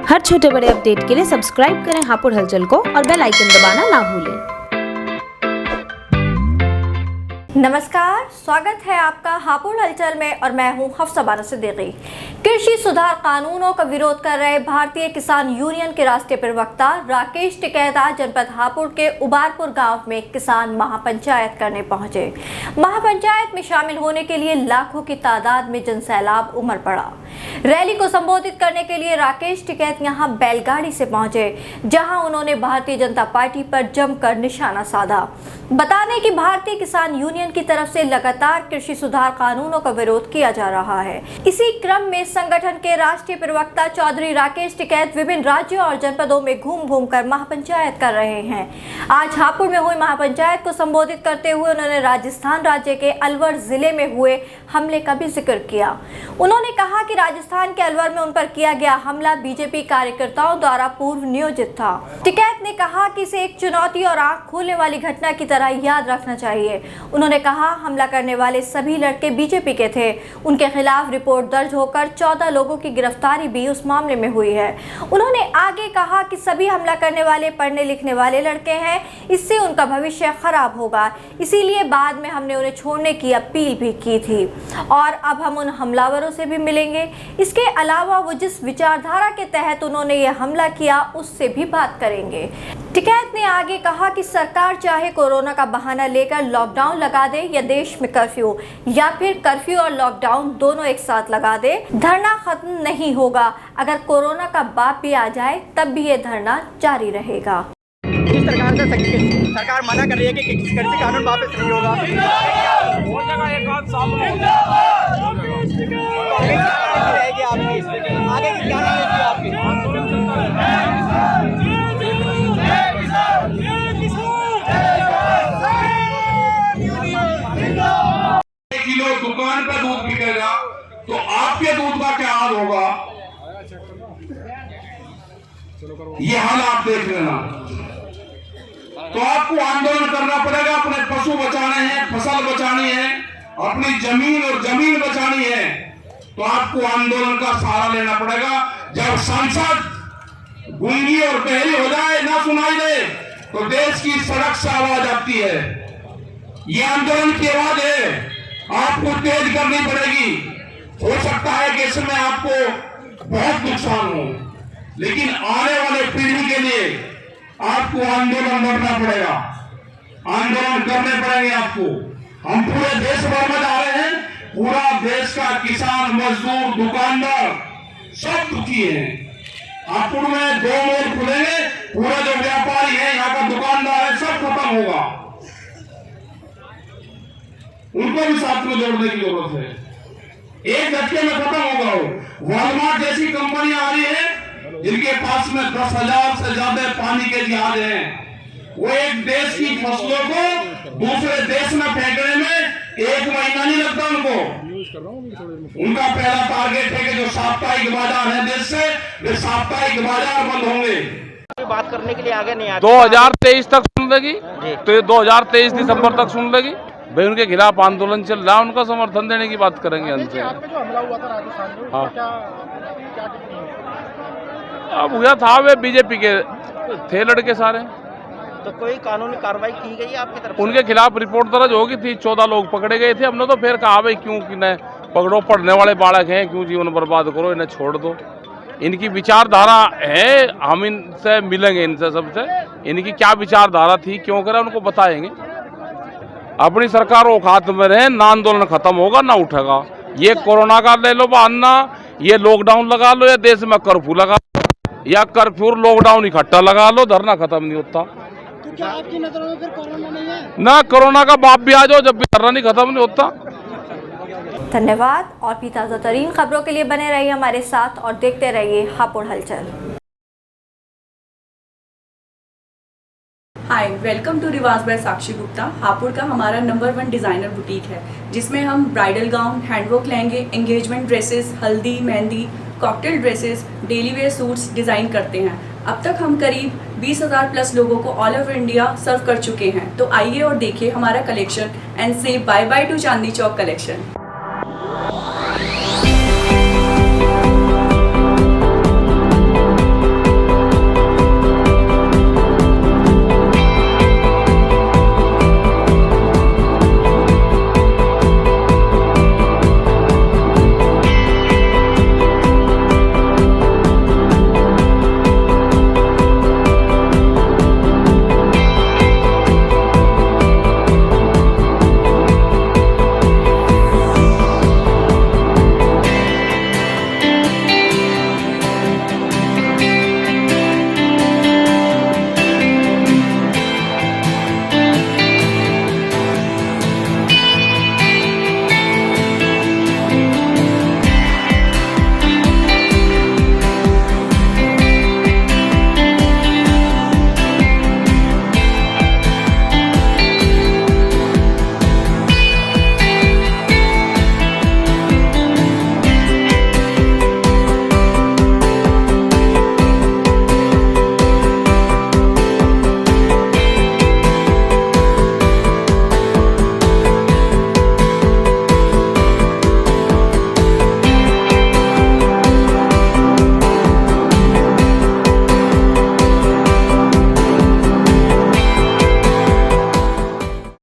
हर छोटे बड़े अपडेट के लिए सब्सक्राइब करें हापुड़ हलचल को और बेल आइकन दबाना ना भूलें। नमस्कार, स्वागत है आपका हापुड़ हलचल में और मैं हूं हफ्सा बानो सिद्दीकी। कृषि सुधार कानूनों का विरोध कर रहे भारतीय किसान यूनियन के राष्ट्रीय प्रवक्ता राकेश टिकैत आज जनपद हापुड़ के उबारपुर गांव में किसान महापंचायत करने पहुंचे। महापंचायत में शामिल होने के लिए लाखों की तादाद में जनसैलाब उमड़ पड़ा। रैली को संबोधित करने के लिए राकेश टिकैत यहां बैलगाड़ी से पहुंचे, जहां उन्होंने भारतीय जनता पार्टी पर जमकर निशाना साधा। बता दें कि भारतीय किसान यूनियन की तरफ से लगातार कृषि सुधार कानूनों का विरोध किया जा रहा है। इसी क्रम में संगठन के राष्ट्रीय प्रवक्ता चौधरी राकेश टिकैत विभिन्न राज्यों और जनपदों में घूम घूम कर महापंचायत कर रहे हैं। आज हापुड़ में हुई महापंचायत को संबोधित करते हुए उन्होंने राजस्थान राज्य के अलवर जिले में हुए हमले का भी जिक्र किया। उन्होंने कहा कि राजस्थान के अलवर में उन पर किया गया हमला बीजेपी कार्यकर्ताओं द्वारा पूर्व नियोजित था। टिकैत ने कहा कि इसे एक चुनौती और आंख खोलने वाली घटना की तरह याद रखना चाहिए। उन्होंने कहा हमला करने वाले सभी लड़के बीजेपी के थे। उनके खिलाफ रिपोर्ट दर्ज होकर 14 लोगों की गिरफ्तारी भी उस मामले में हुई है। उन्होंने आगे कहा कि सभी हमला करने वाले पढ़ने लिखने वाले लड़के हैं, इससे उनका भविष्य खराब होगा। इसीलिए बाद में हमने उन्हें छोड़ने की अपील भी की थी और अब हम उन हमलावरों से भी मिलेंगे। इसके अलावा वो जिस विचारधारा के तहत उन्होंने ये हमला किया उससे भी बात करेंगे। टिकैत ने आगे कहा कि सरकार चाहे कोरोना का बहाना लेकर लॉकडाउन लगा दे या देश में कर्फ्यू, या फिर कर्फ्यू और लॉकडाउन दोनों एक साथ लगा दे, धरना खत्म नहीं होगा। अगर कोरोना का बाप भी आ जाए तब भी ये धरना जारी रहेगा। जिस प्रकार से सरकार मना कर रही है कि कृषि कानून वापस नहीं होगा, रहेगी आपकी आगे की क्या रणनीति आपकी? किलो दुकान पर दूध बिकेगा तो आपके दूध का क्या हाल होगा, ये हाल आप देख लेना। तो आपको आंदोलन करना पड़ेगा। अपने पशु बचाने हैं, फसल बचानी है, अपनी जमीन और जमीन बचानी है, तो आपको आंदोलन का सहारा लेना पड़ेगा। जब सांसद गूंगी और बहरी हो जाए, ना सुनाई दे, तो देश की सड़क से आवाज आती है। ये आंदोलन की आवाज है, आपको तेज करनी पड़ेगी। हो सकता है कि इसमें आपको बहुत नुकसान हो, लेकिन आने वाले पीढ़ी के लिए आपको आंदोलन लड़ना पड़ेगा, आंदोलन करने पड़ेंगे आपको। हम पूरे देश भर में जा रहे हैं, पूरा देश का किसान, मजदूर, दुकानदार सब दुखी हैं। हापुड़ में 2 मोड़ खुलेंगे, पूरा जो व्यापारी है, यहाँ का दुकानदार है, सब खत्म होगा। उनको भी साथ में जोड़ने की जरूरत है। एक झटके में खत्म होगा। वो वॉलमार्ट जैसी कंपनियां आ रही है जिनके पास में 10,000 से ज्यादा पानी के जहाज हैं। वो एक देश की फसलों को दूसरे देश में फेंकने में 1 महीना नहीं लगता उनको। उनका पहला टारगेट है कि जो साप्ताहिक बाजार है देश से, वे साप्ताहिक बाजार बंद होंगे। बात करने के लिए आगे नहीं आते। 2023 तक सुन लेगी तो ये 2023 दिसंबर तक सुन लेगी। भाई उनके खिलाफ आंदोलन चल रहा है, उनका समर्थन देने की बात करेंगे हमसे। हाँ, अब हुआ था, वे बीजेपी के थे लड़के सारे। तो कोई कानूनी कार्रवाई की गई आपकी तरफ? उनके खिलाफ रिपोर्ट दर्ज होगी थी, 14 लोग पकड़े गए थे। हमने तो फिर कहा भाई क्यों कि न पकड़ो, पढ़ने वाले बालक हैं, क्यों जीवन बर्बाद करो, इन्हें छोड़ दो। इनकी विचारधारा है, हम इनसे मिलेंगे, इनसे सबसे इनकी क्या विचारधारा थी, क्यों करें, उनको बताएंगे। अपनी सरकार औकात में रहे, ना आंदोलन खत्म होगा ना उठेगा। ये कोरोना का ले लो बहाना, ये लॉकडाउन लगा लो, या देश में कर्फ्यू लगा लो, या कर्फ्यू लॉकडाउन इकट्ठा लगा लो, धरना खत्म नहीं होता। तो क्या आपकी नजरों में फिर कोरोना नहीं है? ना कोरोना का बाप भी आ जाओ, जब भी धरना नहीं खत्म नहीं होता। धन्यवाद और भी ताज़ा तरीन खबरों के लिए बने रहिए हमारे साथ और देखते रहिए हापुड़ हलचल। हाय, वेलकम टू रिवाज बाय साक्षी गुप्ता। हापुड़ का हमारा नंबर 1 डिज़ाइनर बुटीक है, जिसमें हम ब्राइडल गाउन, हैंडवर्क लहंगे, एंगेजमेंट ड्रेसेस, हल्दी, mehndi, cocktail dresses, daily wear suits design करते हैं। अब तक हम करीब 20,000 प्लस लोगों को ऑल ओवर इंडिया सर्व कर चुके हैं। तो आइए और देखिए हमारा collection and say bye bye to Chandni Chowk collection.